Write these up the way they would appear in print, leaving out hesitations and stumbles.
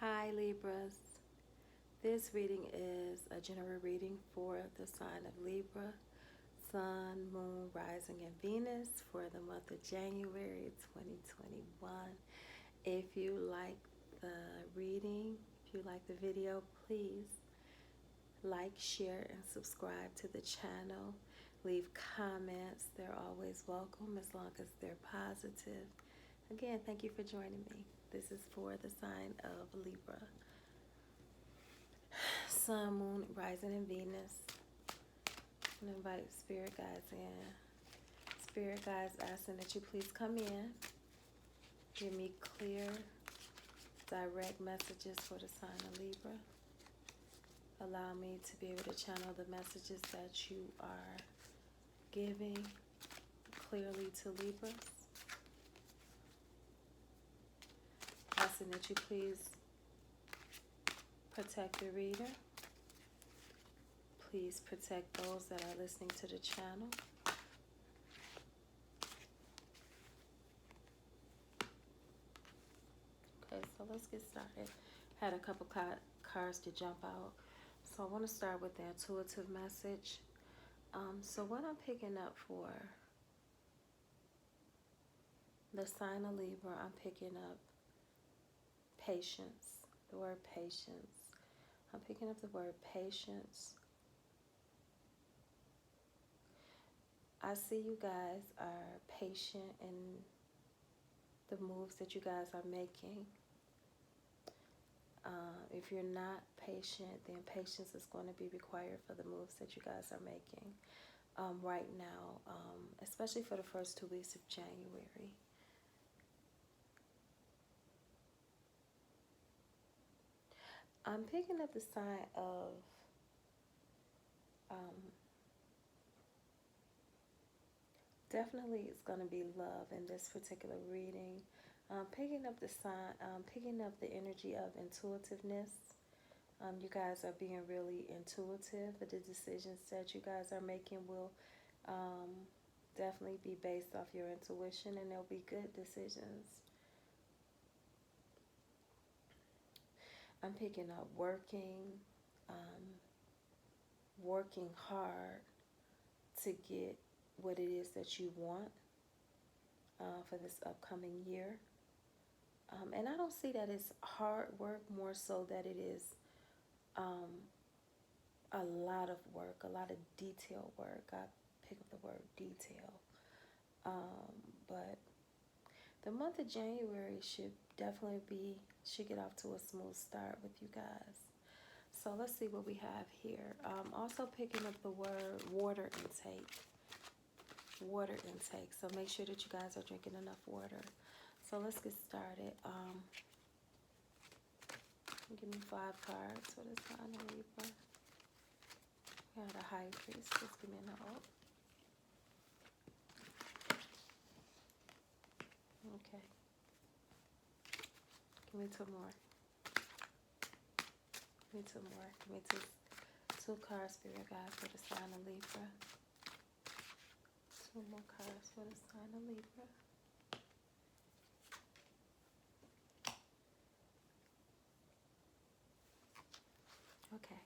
Hi Libras. This reading is a general reading for the sign of Libra, Sun, Moon, Rising, and Venus for the month of January 2021. If you like the reading, if you like the video, please like, share, and subscribe to the channel. Leave comments. They're always welcome as long as they're positive. Again, thank you for joining me. This is for the sign of Libra. Sun, Moon, Rising, and Venus. I'm going to invite Spirit Guides in. Spirit Guides asking that you please come in. Give me clear, direct messages for the sign of Libra. Allow me to be able to channel the messages that you are giving clearly to Libras. Asking that you please protect the reader. Please protect those that are listening to the channel. Okay, so let's get started. Had a couple cards to jump out. So I want to start with the intuitive message. So what I'm picking up for the sign of Libra, I'm picking up patience. The word patience. I'm picking up the word patience. I see you guys are patient in the moves that you guys are making. If you're not patient, then patience is going to be required for the moves that you guys are making right now, especially for the first 2 weeks of January. I'm picking up the sign of definitely it's going to be love in this particular reading. Picking up the sign, picking up the energy of intuitiveness. You guys are being really intuitive. The decisions that you guys are making will definitely be based off your intuition, and they'll be good decisions. I'm picking up working hard to get what it is that you want for this upcoming year. And I don't see that it's hard work, more so that it is a lot of work, a lot of detail work. I pick up the word detail. But the month of January should get off to a smooth start with you guys. So let's see what we have here. Also picking up the word water intake. Water intake. So make sure that you guys are drinking enough water. So let's get started. Give me 5 cards for this sign of Libra. We got a high priestess. Give me an note. Okay. Give me 2 more. Give me 2 more. Give me two cards, Spirit Guide, for the sign of Libra. 2 more cards for the sign of Libra. Okay.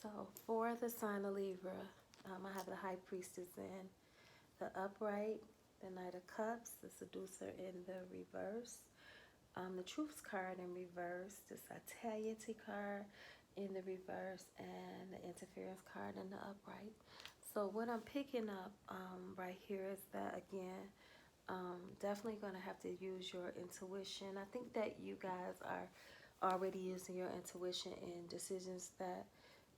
So for the sign of Libra, I have the High Priestess in the upright, the Knight of Cups, the Seducer in the reverse, the Truth card in reverse, the Satiety card in the reverse, and the Interference card in the upright. So what I'm picking up right here is that, again, definitely going to have to use your intuition. I think that you guys are already using your intuition in decisions that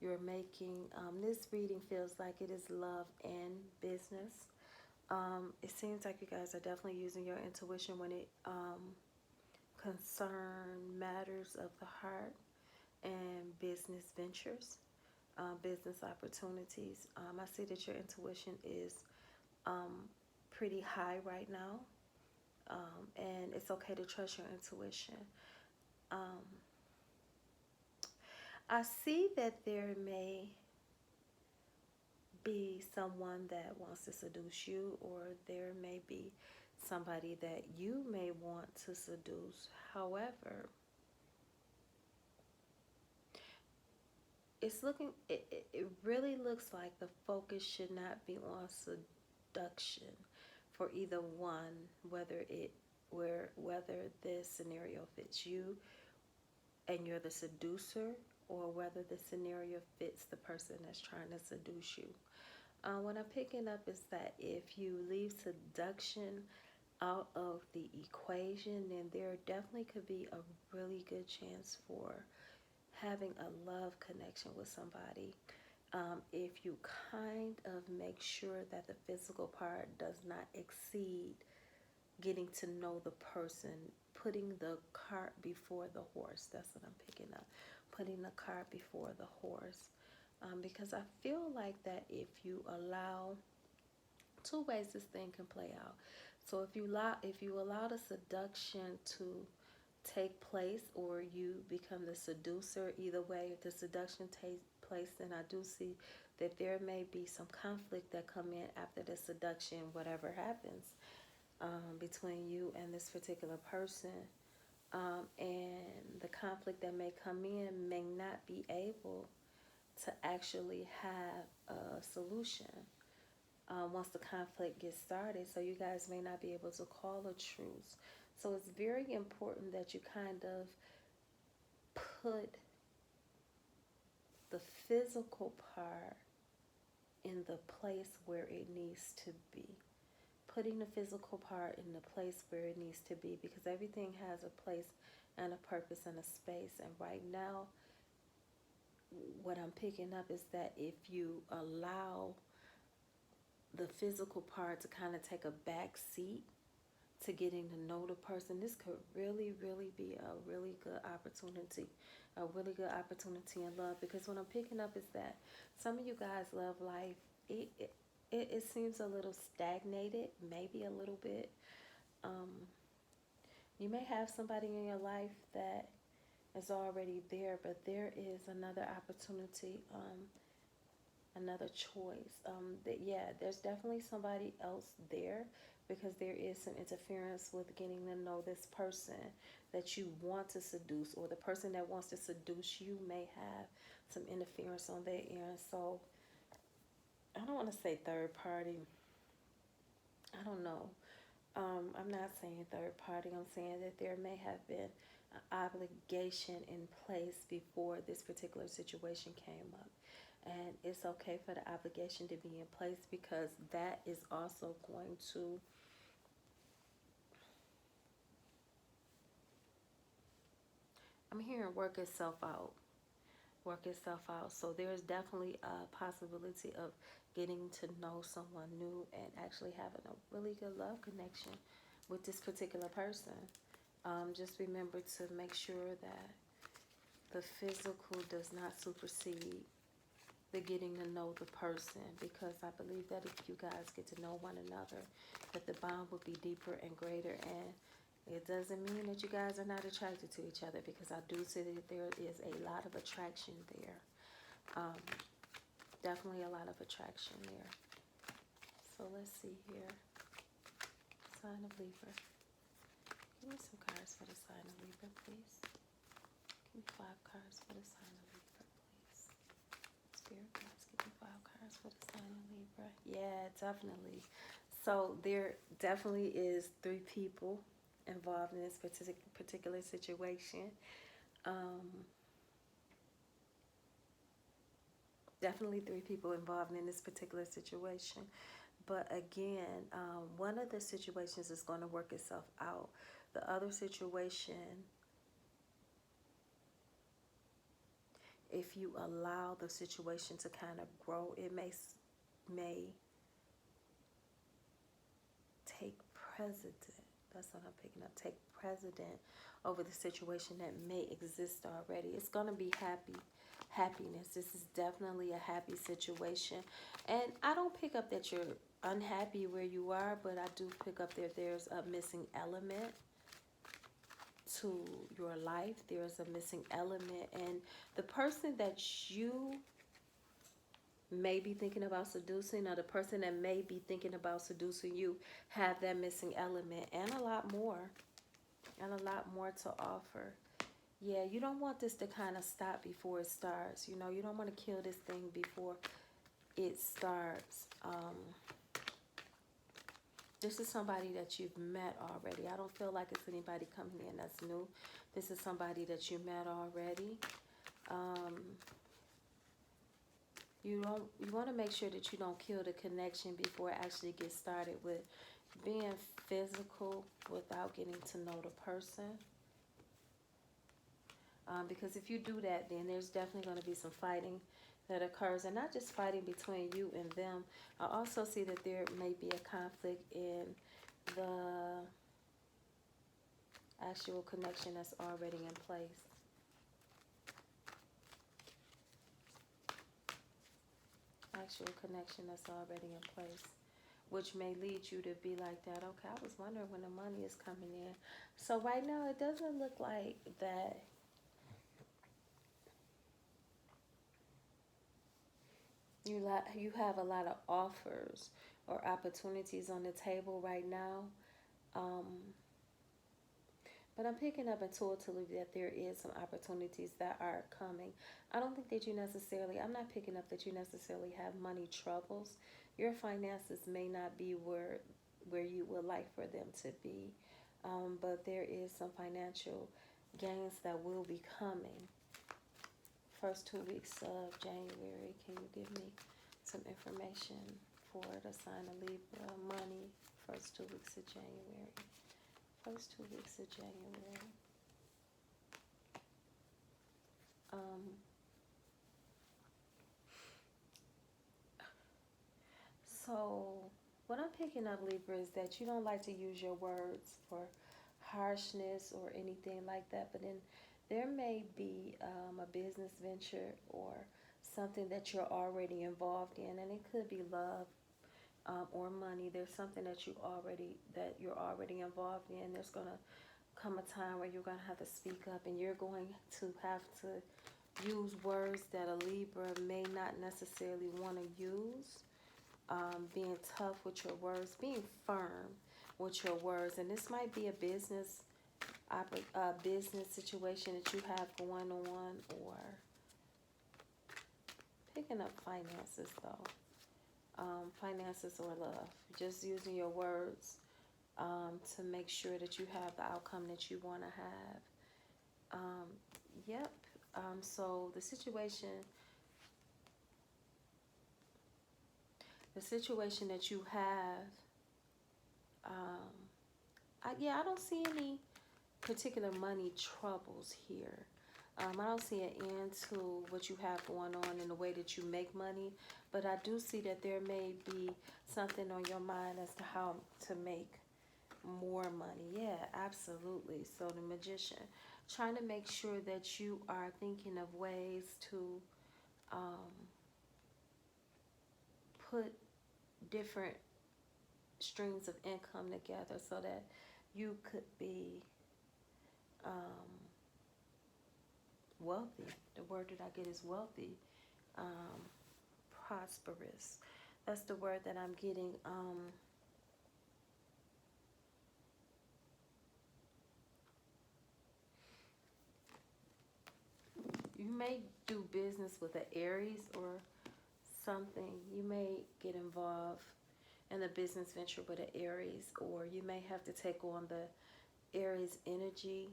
you're making. This reading feels like it is love and business. It seems like you guys are definitely using your intuition when it concerns matters of the heart and business ventures, business opportunities. I see that your intuition is pretty high right now, and it's okay to trust your intuition. I see that there may be someone that wants to seduce you, or there may be somebody that you may want to seduce. However, it really looks like the focus should not be on seduction for either one, whether this scenario fits you and you're the seducer, or whether the scenario fits the person that's trying to seduce you. What I'm picking up is that if you leave seduction out of the equation, then there definitely could be a really good chance for having a love connection with somebody. If you kind of make sure that the physical part does not exceed getting to know the person, putting the cart before the horse. That's what I'm picking up. Putting the cart before the horse. Because I feel like that if you allow, two ways this thing can play out. So if you allow the seduction to take place, or you become the seducer, either way, if the seduction takes place, then I do see that there may be some conflict that come in after the seduction, whatever happens between you and this particular person. And the conflict that may come in may not be able to actually have a solution once the conflict gets started. So you guys may not be able to call a truce. So it's very important that you kind of put the physical part in the place where it needs to be. Putting the physical part in the place where it needs to be, because everything has a place and a purpose and a space. And right now, what I'm picking up is that if you allow the physical part to kind of take a back seat to getting to know the person, this could really, really be a really good opportunity. A really good opportunity in love. Because what I'm picking up is that some of you guys' love life, it seems a little stagnated, maybe a little bit. You may have somebody in your life that is already there, but there is another opportunity, another choice. There's definitely somebody else there, because there is some interference with getting to know this person that you want to seduce, or the person that wants to seduce you may have some interference on their end. So I don't want to say third party. I don't know. I'm not saying third party. I'm saying that there may have been an obligation in place before this particular situation came up. And it's okay for the obligation to be in place, because that is also going to I'm hearing work itself out. Work itself out. So there's definitely a possibility of getting to know someone new and actually having a really good love connection with this particular person. Just remember to make sure that the physical does not supersede the getting to know the person, because I believe that if you guys get to know one another, that the bond will be deeper and greater. And it doesn't mean that you guys are not attracted to each other, because I do see that there is a lot of attraction there. Definitely a lot of attraction there. So let's see here. Sign of Libra. Give me some cards for the sign of Libra, please. Give me 5 cards for the sign of Libra, please. Spirit guides, give me 5 cards for the sign of Libra. Yeah, definitely. So there definitely is 3 people involved in this particular situation. Definitely 3 people involved in this particular situation. But again, one of the situations is going to work itself out. The other situation, if you allow the situation to kind of grow, it may take precedent. That's what I'm picking up. Take precedent over the situation that may exist already. It's going to be happiness. This is definitely a happy situation. And I don't pick up that you're unhappy where you are, but I do pick up that there's a missing element to your life. There's a missing element, and the person that you may be thinking about seducing, or the person that may be thinking about seducing you have that missing element, and a lot more. And a lot more to offer. Yeah, you don't want this to kind of stop before it starts. You know, you don't want to kill this thing before it starts. This is somebody that you've met already. I don't feel like it's anybody coming in that's new. This is somebody that you met already. You want to make sure that you don't kill the connection before it actually gets started with being physical without getting to know the person. Because if you do that, then there's definitely going to be some fighting that occurs, and not just fighting between you and them. I also see that there may be a conflict in the actual connection that's already in place. Actual connection that's already in place, which may lead you to be like that. Okay, I was wondering when the money is coming in. So right now, it doesn't look like that. You have a lot of offers or opportunities on the table right now. But I'm picking up intuitively that there is some opportunities that are coming. I don't think that I'm not picking up that you necessarily have money troubles. Your finances may not be where you would like for them to be. But there is some financial gains that will be coming. First 2 weeks of January, can you give me some information for the sign of Libra? Money, first 2 weeks of January. First 2 weeks of January. So what I'm picking up, Libra, is that you don't like to use your words for harshness or anything like that. But then there may be a business venture or something that you're already involved in, and it could be love or money. There's something that you're already involved in. There's gonna come a time where you're gonna have to speak up, and you're going to have to use words that a Libra may not necessarily want to use. Being tough with your words, being firm with your words, and this might be a business situation that you have going on, or picking up finances though. Finances or love. Just using your words to make sure that you have the outcome that you want to have. Yep. So the situation that you have, I don't see any particular money troubles here. I don't see an end to what you have going on in the way that you make money, but I do see that there may be something on your mind as to how to make more money. Yeah, absolutely. So the Magician, trying to make sure that you are thinking of ways to put different streams of income together so that you could be wealthy. The word that I get is wealthy, prosperous. That's the word that I'm getting. You may do business with an Aries or something. You may get involved in a business venture with an Aries, or you may have to take on the Aries energy,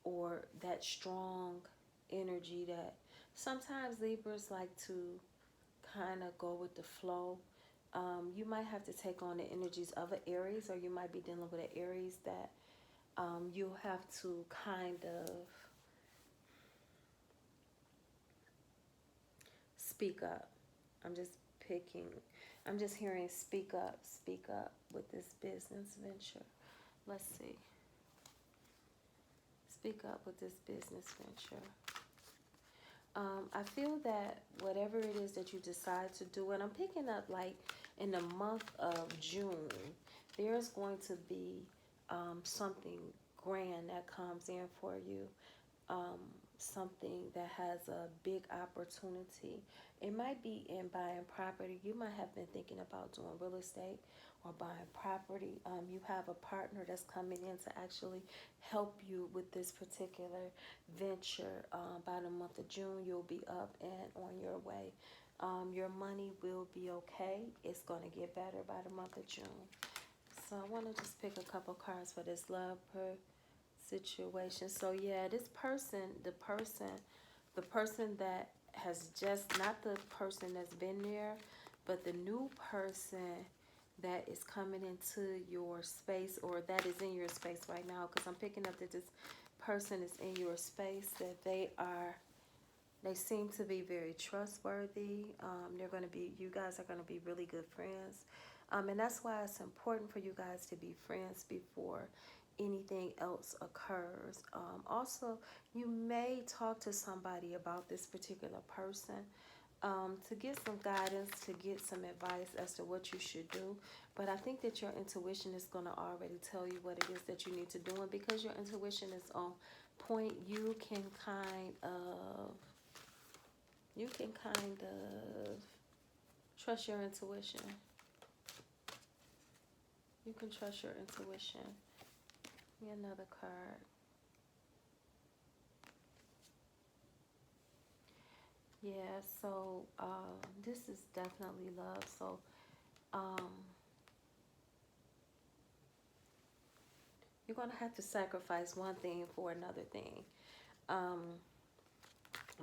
or that strong energy that sometimes Libras like to kind of go with the flow. You might have to take on the energies of an Aries, or you might be dealing with an Aries that you'll have to kind of speak up. I'm just hearing speak up with this business venture. Let's see. Speak up with this business venture. I feel that whatever it is that you decide to do, and I'm picking up like in the month of June, there's going to be something grand that comes in for you. something that has a big opportunity. It might be in buying property. You might have been thinking about doing real estate or buying property. You have a partner that's coming in to actually help you with this particular venture. By the month of June, you'll be up and on your way. Your money will be okay. It's going to get better by the month of June. So I want to just pick a couple cards for this love situation. So yeah, this person, the person that has just, not the person that's been there, but the new person that is coming into your space, or that is in your space right now, because I'm picking up that this person is in your space, that they seem to be very trustworthy. They're going to be, you guys are going to be really good friends. And that's why it's important for you guys to be friends before anything else occurs. Also, you may talk to somebody about this particular person to get some guidance, to get some advice as to what you should do. But I think that your intuition is going to already tell you what it is that you need to do. And because your intuition is on point, you can kind of trust your intuition. You can trust your intuition. Give me another card. Yeah, so this is definitely love. So you're going to have to sacrifice one thing for another thing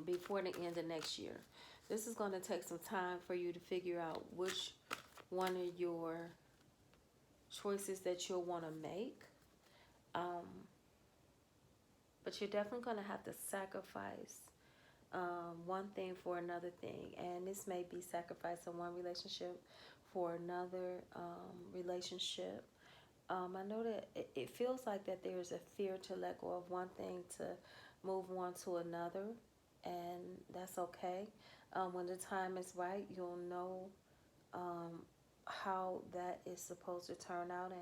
before the end of next year. This is going to take some time for you to figure out which one of your choices that you'll want to make. But you're definitely going to have to sacrifice one thing for another thing. And this may be sacrificing one relationship for another relationship. I know that it feels like that there's a fear to let go of one thing to move on to another. And that's okay. When the time is right, you'll know how that is supposed to turn out,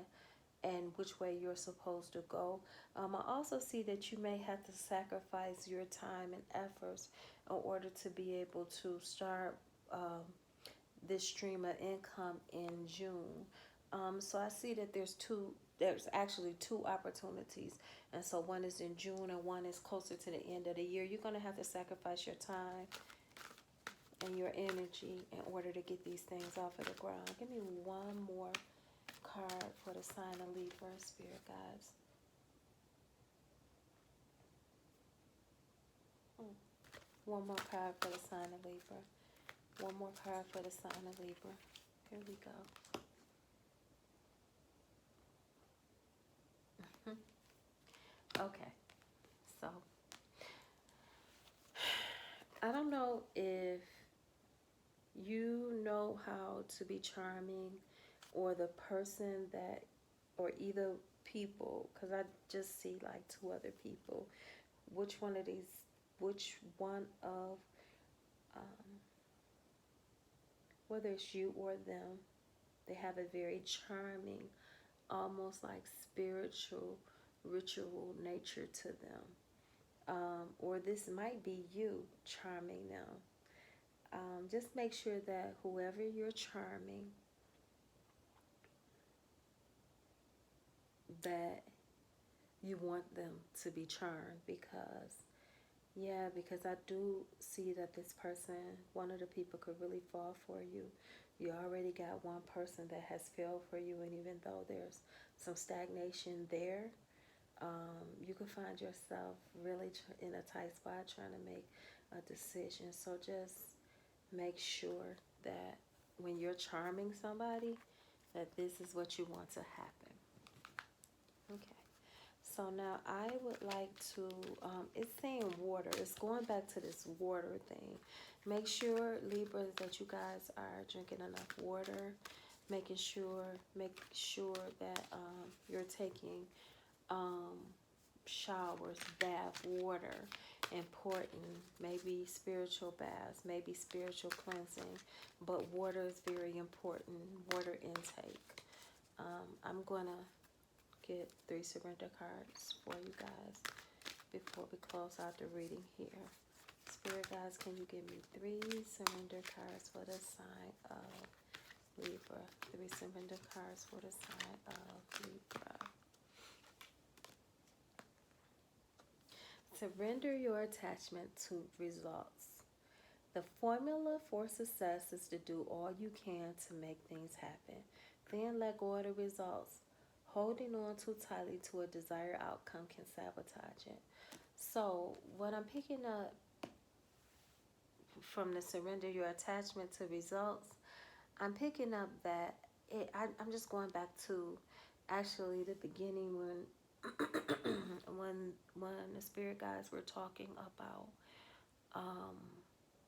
and which way you're supposed to go. I also see that you may have to sacrifice your time and efforts in order to be able to start this stream of income in June. So I see that there's actually two opportunities. And so one is in June and one is closer to the end of the year. You're going to have to sacrifice your time and your energy in order to get these things off of the ground. Give me one more card for the sign of Libra, Spirit guides. One more card for the sign of Libra. One more card for the sign of Libra. Here we go. Okay, so I don't know if you know how to be charming, or the person that, or either people, because I just see like two other people. Which one of, whether it's you or them, they have a very charming, almost like spiritual, ritual nature to them. Or this might be you charming them. Just make sure that whoever you're charming, that you want them to be charmed, because I do see that this person, one of the people, could really fall for you. You already got one person that has failed for you, and even though there's some stagnation there, you can find yourself really in a tight spot trying to make a decision. So just make sure that when you're charming somebody, that this is what you want to happen. Okay. So now I would like to, it's saying water. It's going back to this water thing. Make sure, Libra, that you guys are drinking enough water. Make sure that you're taking showers, bath, water, important. Maybe spiritual baths, maybe spiritual cleansing. But water is very important, water intake. I'm going to get 3 surrender cards for you guys. before we close out the reading here. Spirit guides, can you give me 3 surrender cards for the sign of Libra? 3 surrender cards for the sign of Libra. Surrender your attachment to results. The formula for success is to do all you can to make things happen. Then let go of the results. Holding on too tightly to a desired outcome can sabotage it. So what I'm picking up from the surrender your attachment to results, I'm picking up that I'm just going back to actually the beginning when the spirit guides were talking about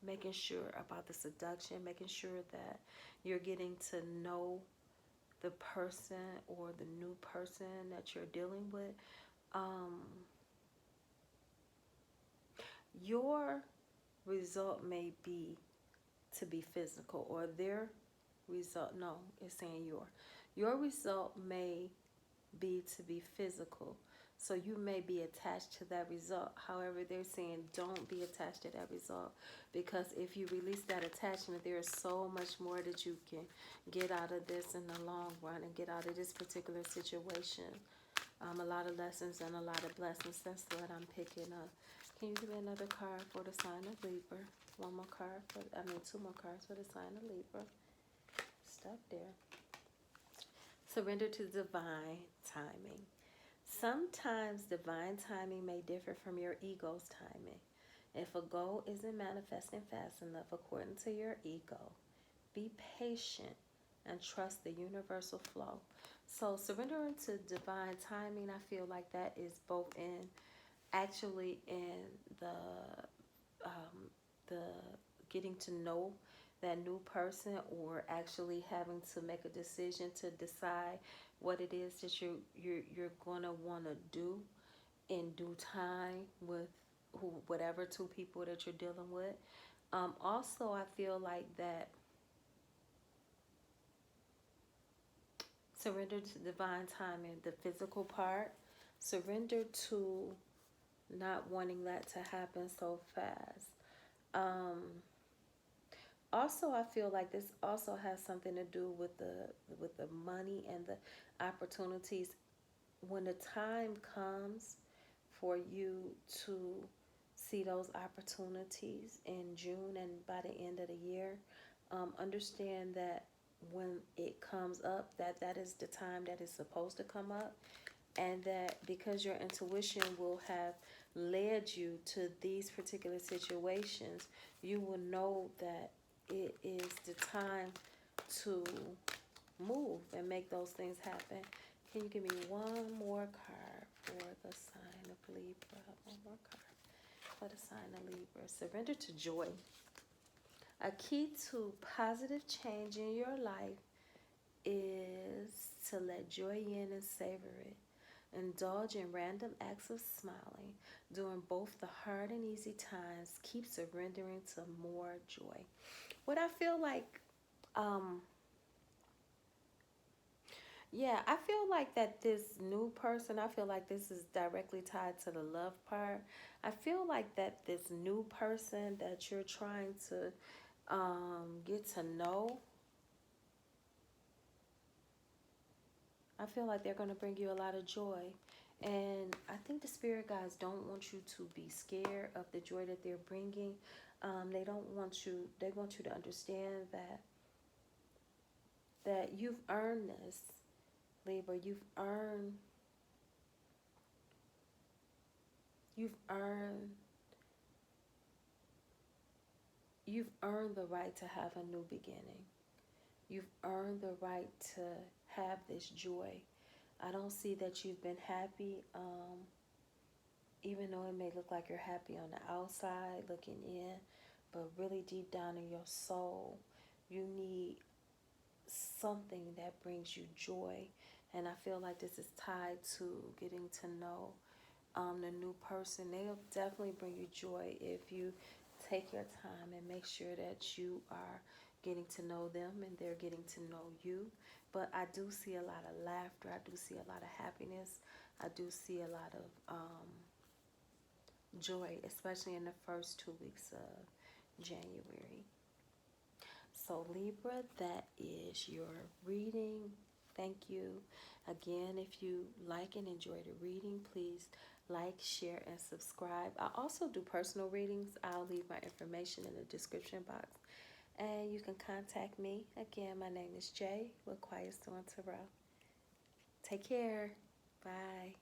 making sure about the seduction, making sure that you're getting to know the person or the new person that you're dealing with. Your result may be to be physical, or their result, no, it's saying your result may be to be physical. So you may be attached to that result. However, they're saying don't be attached to that result, because if you release that attachment, there is so much more that you can get out of this in the long run and get out of this particular situation. A lot of lessons and a lot of blessings. That's what I'm picking up. Can you give me another card for the sign of Libra? One more card for, 2 more cards for the sign of Libra. Stop there. Surrender to divine timing. Sometimes divine timing may differ from your ego's timing. If a goal isn't manifesting fast enough according to your ego, be patient and trust the universal flow. So surrendering to divine timing, I feel like that is both in actually in the getting to know that new person, or actually having to make a decision to decide what it is that you're gonna want to do in due time with whatever 2 people that you're dealing with. Also, I feel like that surrender to divine timing, the physical part, surrender to not wanting that to happen so fast. Also, I feel like this also has something to do with the money and the opportunities. When the time comes for you to see those opportunities in June and by the end of the year, understand that when it comes up, that is the time that is supposed to come up, and that because your intuition will have led you to these particular situations, you will know that it is the time to move and make those things happen. Can you give me one more card for the sign of Libra? One more card for the sign of Libra. Surrender to joy. A key to positive change in your life is to let joy in and savor it. Indulge in random acts of smiling during both the hard and easy times. Keep surrendering to more joy. What I feel like, yeah, I feel like that this new person, I feel like this is directly tied to the love part. I feel like that this new person that you're trying to get to know, I feel like they're going to bring you a lot of joy. And I think the spirit guides don't want you to be scared of the joy that they're bringing. They want you to understand that you've earned this, Libra. You've earned the right to have a new beginning. You've earned the right to have this joy. I don't see that you've been happy, even though it may look like you're happy on the outside looking in, but really deep down in your soul, you need something that brings you joy. And I feel like this is tied to getting to know the new person. They'll definitely bring you joy if you take your time and make sure that you are getting to know them and they're getting to know you. But I do see a lot of laughter. I do see a lot of happiness. I do see a lot of joy, especially in the first 2 weeks of January. So Libra, that is your reading. Thank you. Again, if you like and enjoy the reading, please like, share, and subscribe. I also do personal readings. I'll leave my information in the description box. And you can contact me. Again, my name is Jay with Quiet Storm Tarot. Take care. Bye.